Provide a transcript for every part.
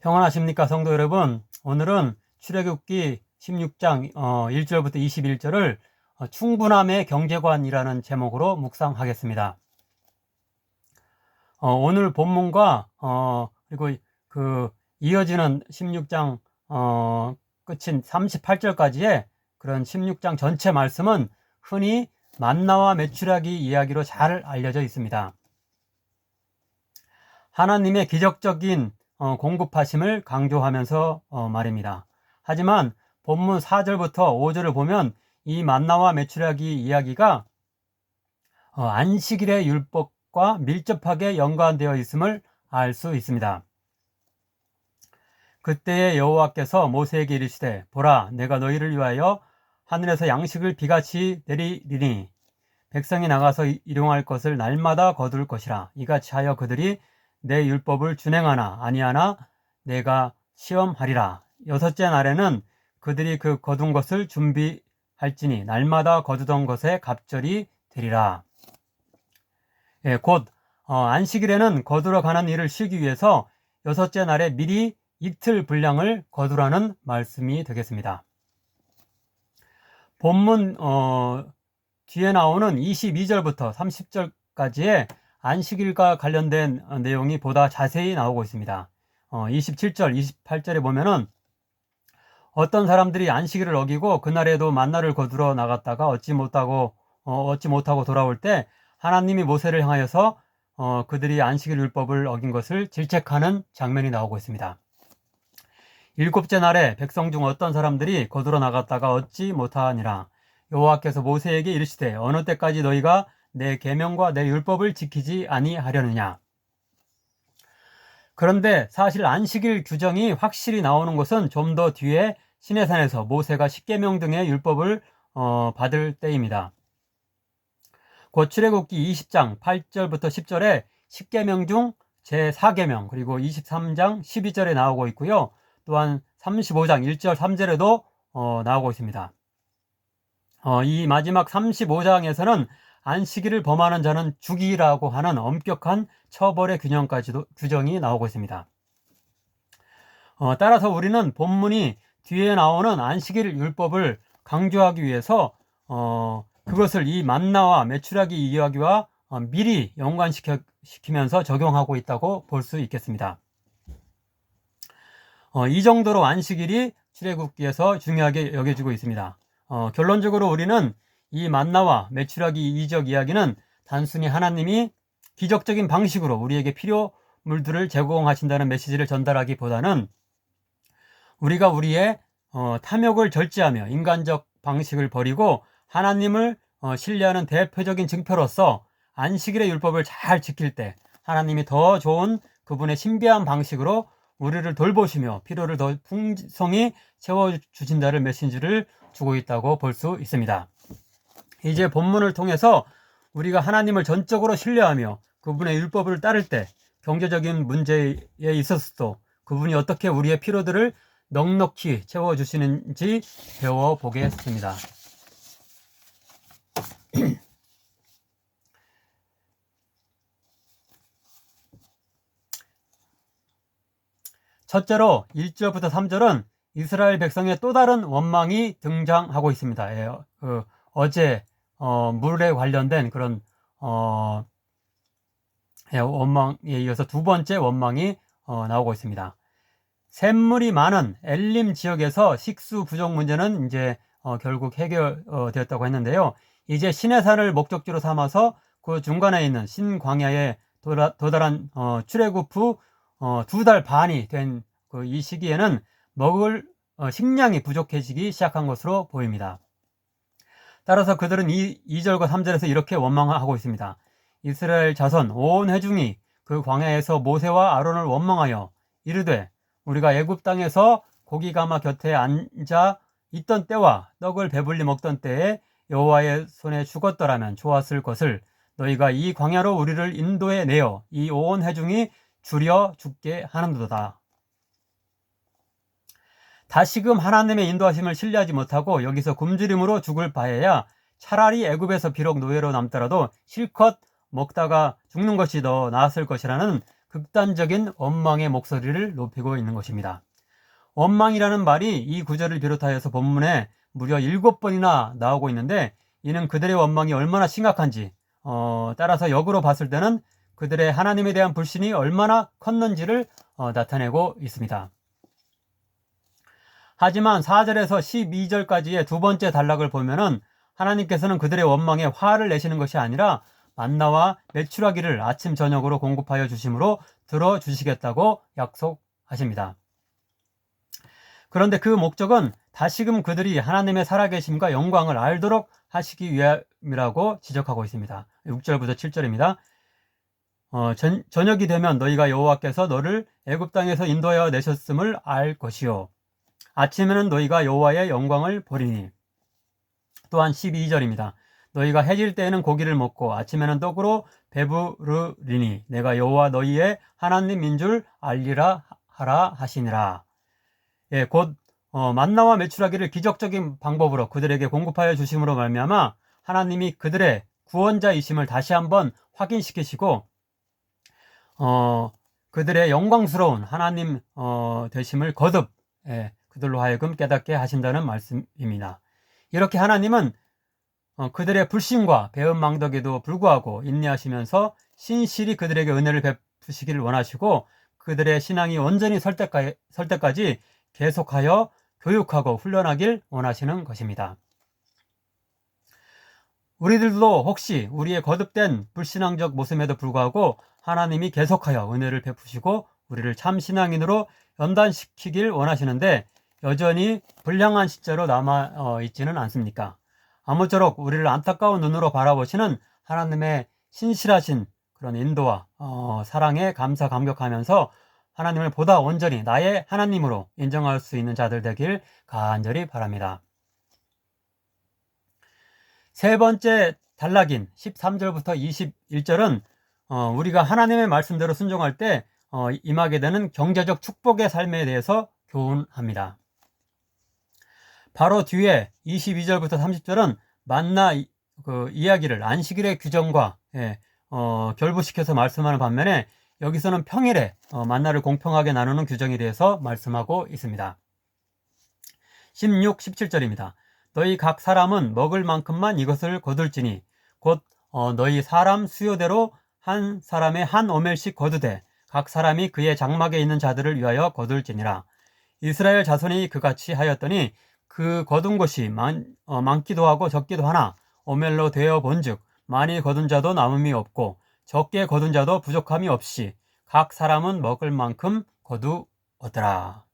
평안하십니까 성도 여러분. 오늘은 출애굽기 16장 1절부터 21절을 충분함의 경제관이라는 제목으로 묵상하겠습니다. 오늘 본문과 그리고 그 이어지는 16장 끝인 38절까지의 그런 16장 전체 말씀은 흔히 만나와 메추라기 이야기로 잘 알려져 있습니다. 하나님의 기적적인 공급하심을 강조하면서 말입니다. 하지만 본문 4절부터 5절을 보면 이 만나와 메추라기 이야기가 안식일의 율법과 밀접하게 연관되어 있음을 알 수 있습니다. 그때에 여호와께서 모세에게 이르시되 보라, 내가 너희를 위하여 하늘에서 양식을 비같이 내리리니 백성이 나가서 일용할 것을 날마다 거둘 것이라. 이같이 하여 그들이 내 율법을 준행하나 아니하나 내가 시험하리라. 여섯째 날에는 그들이 그 거둔 것을 준비할지니 날마다 거두던 것에 갑절이 되리라. 곧 안식일에는 거두러 가는 일을 쉬기 위해서 여섯째 날에 미리 이틀 분량을 거두라는 말씀이 되겠습니다. 본문 뒤에 나오는 22절부터 30절까지의 안식일과 관련된 내용이 보다 자세히 나오고 있습니다. 27절, 28절에 보면은 어떤 사람들이 안식일을 어기고 그날에도 만나를 거두러 나갔다가 얻지 못하고 돌아올 때 하나님이 모세를 향하여서 그들이 안식일 율법을 어긴 것을 질책하는 장면이 나오고 있습니다. 일곱째 날에 백성 중 어떤 사람들이 거두러 나갔다가 얻지 못하니라. 여호와께서 모세에게 이르시되 어느 때까지 너희가 내 계명과 내 율법을 지키지 아니하려느냐. 그런데 사실 안식일 규정이 확실히 나오는 것은 좀 더 뒤에 시내산에서 모세가 십계명 등의 율법을 받을 때입니다. 곧 출애굽기 20장 8절부터 10절에 십계명 중 제4계명 그리고 23장 12절에 나오고 있고요. 또한 35장 1절 3절에도 나오고 있습니다. 이 마지막 35장에서는 안식일을 범하는 자는 죽이라고 하는 엄격한 처벌의 규정이 나오고 있습니다. 따라서 우리는 본문이 뒤에 나오는 안식일 율법을 강조하기 위해서 그것을 이 만나와 메추라기 이야기와 미리 연관시키면서 적용하고 있다고 볼 수 있겠습니다. 이 정도로 안식일이 출애굽기에서 중요하게 여겨지고 있습니다. 결론적으로 우리는 이 만나와 메추라기 이적 이야기는 단순히 하나님이 기적적인 방식으로 우리에게 필요물들을 제공하신다는 메시지를 전달하기보다는 우리가 우리의 탐욕을 절제하며 인간적 방식을 버리고 하나님을 신뢰하는 대표적인 증표로서 안식일의 율법을 잘 지킬 때 하나님이 더 좋은 그분의 신비한 방식으로 우리를 돌보시며 필요를 더 풍성히 채워주신다는 메시지를 주고 있다고 볼 수 있습니다. 이제 본문을 통해서 우리가 하나님을 전적으로 신뢰하며 그분의 율법을 따를 때 경제적인 문제에 있어서도 그분이 어떻게 우리의 필요들을 넉넉히 채워주시는지 배워보겠습니다. 첫째로 1절부터 3절은 이스라엘 백성의 또 다른 원망이 등장하고 있습니다. 어제 물에 관련된 그런 원망에 이어서 두 번째 원망이 나오고 있습니다. 샘물이 많은 엘림 지역에서 식수 부족 문제는 이제 결국 해결되었다고 했는데요. 이제 시내산을 목적지로 삼아서 그 중간에 있는 신광야에 도달한 출애굽 후 2달 반이 된 이 시기에는 먹을 식량이 부족해지기 시작한 것으로 보입니다. 따라서 그들은 2절과 3절에서 이렇게 원망하고 있습니다. 이스라엘 자손 온 회중이 그 광야에서 모세와 아론을 원망하여 이르되 우리가 애굽 땅에서 고기가마 곁에 앉아 있던 때와 떡을 배불리 먹던 때에 여호와의 손에 죽었더라면 좋았을 것을 너희가 이 광야로 우리를 인도해 내어 이 온 회중이 줄여 죽게 하는도다. 다시금 하나님의 인도하심을 신뢰하지 못하고 여기서 굶주림으로 죽을 바에야 차라리 애굽에서 비록 노예로 남더라도 실컷 먹다가 죽는 것이 더 나았을 것이라는 극단적인 원망의 목소리를 높이고 있는 것입니다. 원망이라는 말이 이 구절을 비롯하여서 본문에 무려 7번이나 나오고 있는데, 이는 그들의 원망이 얼마나 심각한지, 따라서 역으로 봤을 때는 그들의 하나님에 대한 불신이 얼마나 컸는지를 나타내고 있습니다. 하지만 4절에서 12절까지의 두 번째 단락을 보면은 하나님께서는 그들의 원망에 화를 내시는 것이 아니라 만나와 메추라기를 아침 저녁으로 공급하여 주심으로 들어주시겠다고 약속하십니다. 그런데 그 목적은 다시금 그들이 하나님의 살아계심과 영광을 알도록 하시기 위함이라고 지적하고 있습니다. 6절부터 7절입니다. 저녁이 되면 너희가 여호와께서 너를 애굽 땅에서 인도하여 내셨음을 알 것이요, 아침에는 너희가 여호와의 영광을 보리니. 또한 12절입니다. 너희가 해질 때에는 고기를 먹고 아침에는 떡으로 배부르리니 내가 여호와 너희의 하나님인 줄 알리라 하라 하시니라. 예, 곧 만나와 메추라기를 기적적인 방법으로 그들에게 공급하여 주심으로 말미암아 하나님이 그들의 구원자이심을 다시 한번 확인시키시고 그들의 영광스러운 하나님 되심을 거듭 그들로 하여금 깨닫게 하신다는 말씀입니다. 이렇게 하나님은 그들의 불신과 배은망덕에도 불구하고 인내하시면서 신실히 그들에게 은혜를 베푸시기를 원하시고 그들의 신앙이 온전히 설 때까지 계속하여 교육하고 훈련하길 원하시는 것입니다. 우리들도 혹시 우리의 거듭된 불신앙적 모습에도 불구하고 하나님이 계속하여 은혜를 베푸시고 우리를 참 신앙인으로 연단시키길 원하시는데 여전히 불량한 시자로 남아있지는 않습니까? 아무쪼록 우리를 안타까운 눈으로 바라보시는 하나님의 신실하신 그런 인도와 사랑에 감사 감격하면서 하나님을 보다 온전히 나의 하나님으로 인정할 수 있는 자들 되길 간절히 바랍니다. 세 번째 단락인 13절부터 21절은 우리가 하나님의 말씀대로 순종할 때 임하게 되는 경제적 축복의 삶에 대해서 교훈합니다. 바로 뒤에 22절부터 30절은 만나 이야기를 안식일의 규정과 결부시켜서 말씀하는 반면에 여기서는 평일에 만나를 공평하게 나누는 규정에 대해서 말씀하고 있습니다. 16, 17절입니다. 너희 각 사람은 먹을 만큼만 이것을 거둘지니 곧 너희 사람 수요대로 한 사람의 한 오멜씩 거두되 각 사람이 그의 장막에 있는 자들을 위하여 거둘지니라. 이스라엘 자손이 그같이 하였더니 그 거둔 것이 많기도 하고 적기도 하나 오멜로 되어 본즉 많이 거둔 자도 남음이 없고 적게 거둔 자도 부족함이 없이 각 사람은 먹을 만큼 거두었더라.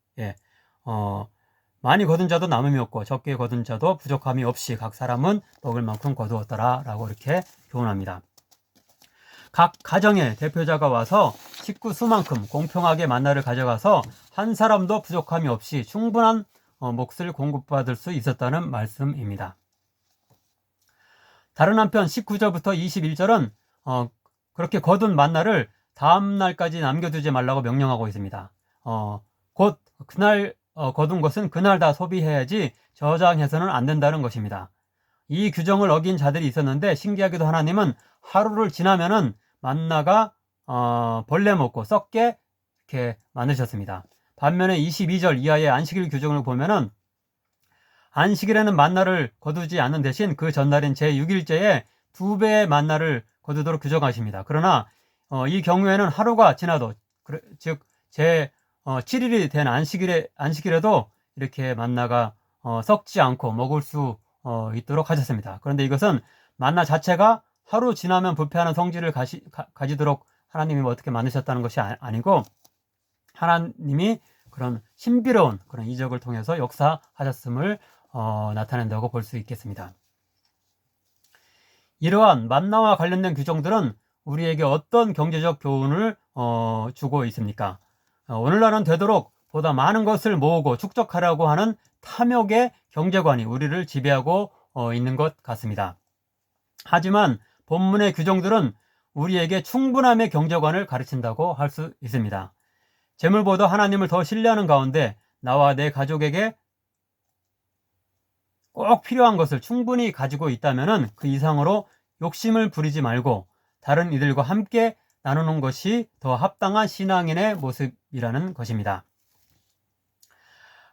많이 거둔 자도 남음이 없고 적게 거둔 자도 부족함이 없이 각 사람은 먹을 만큼 거두었더라 라고 이렇게 교훈합니다. 각 가정의 대표자가 와서 식구 수만큼 공평하게 만나를 가져가서 한 사람도 부족함이 없이 충분한 몫을 공급받을 수 있었다는 말씀입니다. 다른 한편 19절부터 21절은 그렇게 거둔 만나를 다음 날까지 남겨두지 말라고 명령하고 있습니다. 곧 그날 거둔 것은 그날 다 소비해야지 저장해서는 안 된다는 것입니다. 이 규정을 어긴 자들이 있었는데 신기하게도 하나님은 하루를 지나면은 만나가 벌레 먹고 썩게 이렇게 만드셨습니다. 반면에 22절 이하의 안식일 규정을 보면은 안식일에는 만나를 거두지 않는 대신 그 전날인 제6일째에 2배의 만나를 거두도록 규정하십니다. 그러나 이 경우에는 하루가 지나도 즉 제7일이 된 안식일에도 이렇게 만나가 썩지 않고 먹을 수 있도록 하셨습니다. 그런데 이것은 만나 자체가 하루 지나면 부패하는 성질을 가지도록 하나님이 어떻게 만드셨다는 것이 아니고 하나님이 그런 신비로운 그런 이적을 통해서 역사하셨음을 나타낸다고 볼 수 있겠습니다. 이러한 만나와 관련된 규정들은 우리에게 어떤 경제적 교훈을 주고 있습니까? 오늘날은 되도록 보다 많은 것을 모으고 축적하려고 하는 탐욕의 경제관이 우리를 지배하고 있는 것 같습니다. 하지만 본문의 규정들은 우리에게 충분함의 경제관을 가르친다고 할 수 있습니다. 재물보다 하나님을 더 신뢰하는 가운데 나와 내 가족에게 꼭 필요한 것을 충분히 가지고 있다면 그 이상으로 욕심을 부리지 말고 다른 이들과 함께 나누는 것이 더 합당한 신앙인의 모습이라는 것입니다.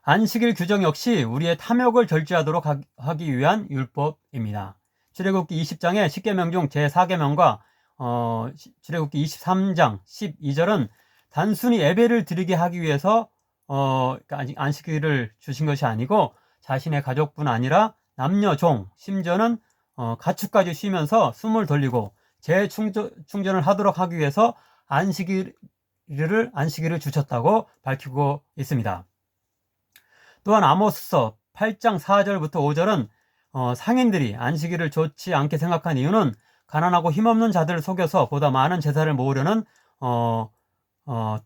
안식일 규정 역시 우리의 탐욕을 절제하도록 하기 위한 율법입니다. 출애굽기 20장의 10계명 중 제4계명과 출애굽기 23장 12절은 단순히 예배를 드리게 하기 위해서 그러니까 안식일을 주신 것이 아니고 자신의 가족뿐 아니라 남녀, 종, 심지어는 가축까지 쉬면서 숨을 돌리고 재충전을 하도록 하기 위해서 안식일을 주셨다고 밝히고 있습니다. 또한 아모스서 8장 4절부터 5절은 상인들이 안식일을 좋지 않게 생각한 이유는 가난하고 힘없는 자들을 속여서 보다 많은 제사를 모으려는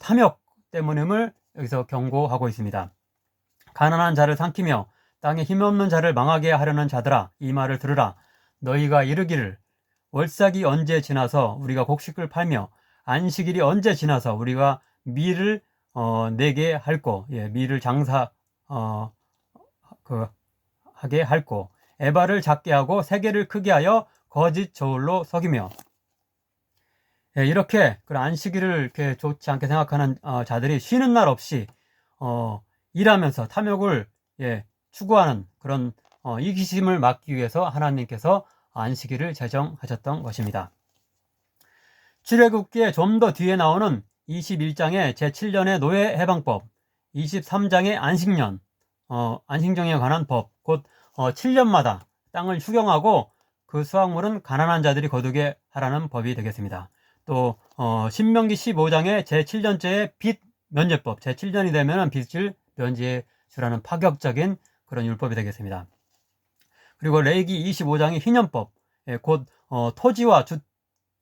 탐욕 때문임을 여기서 경고하고 있습니다. 가난한 자를 삼키며 땅에 힘없는 자를 망하게 하려는 자들아, 이 말을 들으라. 너희가 이르기를 월삭이 언제 지나서 우리가 곡식을 팔며 안식일이 언제 지나서 우리가 밀을 내게 할꼬, 밀을 장사 하게 할꼬, 에바를 작게 하고 세계를 크게 하여 거짓 저울로 속이며. 이렇게 안식일을 이렇게 좋지 않게 생각하는 자들이 쉬는 날 없이 일하면서 탐욕을 추구하는 그런 이기심을 막기 위해서 하나님께서 안식일을 제정하셨던 것입니다. 출애굽기에 좀 더 뒤에 나오는 21장의 제7년의 노예 해방법, 23장의 안식년, 안식년에 관한 법, 곧 7년마다 땅을 휴경하고 그 수확물은 가난한 자들이 거두게 하라는 법이 되겠습니다. 또 신명기 15장의 제7년째의 빚 면제법, 제7년이 되면 빚을 면제해 주라는 파격적인 그런 율법이 되겠습니다. 그리고 레위기 25장의 희년법, 곧 토지와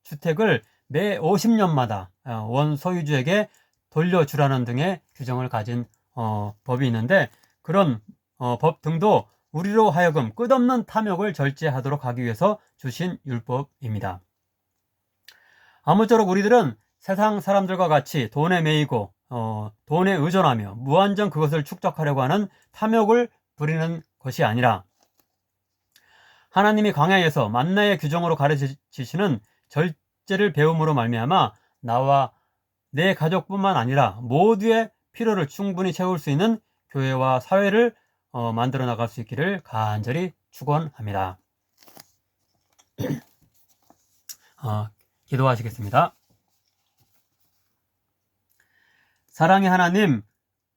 주택을 매 50년마다 원 소유주에게 돌려주라는 등의 규정을 가진 법이 있는데, 그런 법 등도 우리로 하여금 끝없는 탐욕을 절제하도록 하기 위해서 주신 율법입니다. 아무쪼록 우리들은 세상 사람들과 같이 돈에 매이고 돈에 의존하며 무한정 그것을 축적하려고 하는 탐욕을 부리는 것이 아니라, 하나님이 광야에서 만나의 규정으로 가르치시는 절제를 배움으로 말미암아 나와 내 가족뿐만 아니라 모두의 필요를 충분히 채울 수 있는 교회와 사회를 만들어 나갈 수 있기를 간절히 축원합니다. 기도하시겠습니다. 사랑의 하나님,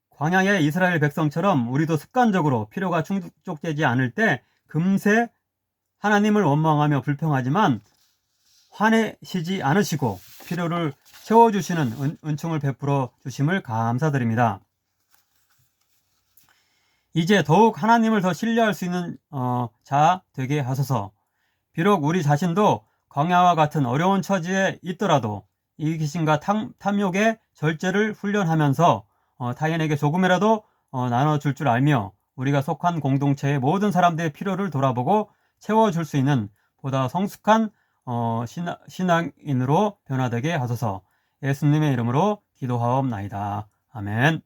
광야의 이스라엘 백성처럼 우리도 습관적으로 필요가 충족되지 않을 때 금세 하나님을 원망하며 불평하지만 화내시지 않으시고 필요를 채워주시는 은총을 베풀어 주심을 감사드립니다. 이제 더욱 하나님을 더 신뢰할 수 있는 자 되게 하소서. 비록 우리 자신도 광야와 같은 어려운 처지에 있더라도 이기심과 탐욕의 절제를 훈련하면서 타인에게 조금이라도 나눠줄 줄 알며 우리가 속한 공동체의 모든 사람들의 필요를 돌아보고 채워줄 수 있는 보다 성숙한 신앙인으로 변화되게 하소서. 예수님의 이름으로 기도하옵나이다. 아멘.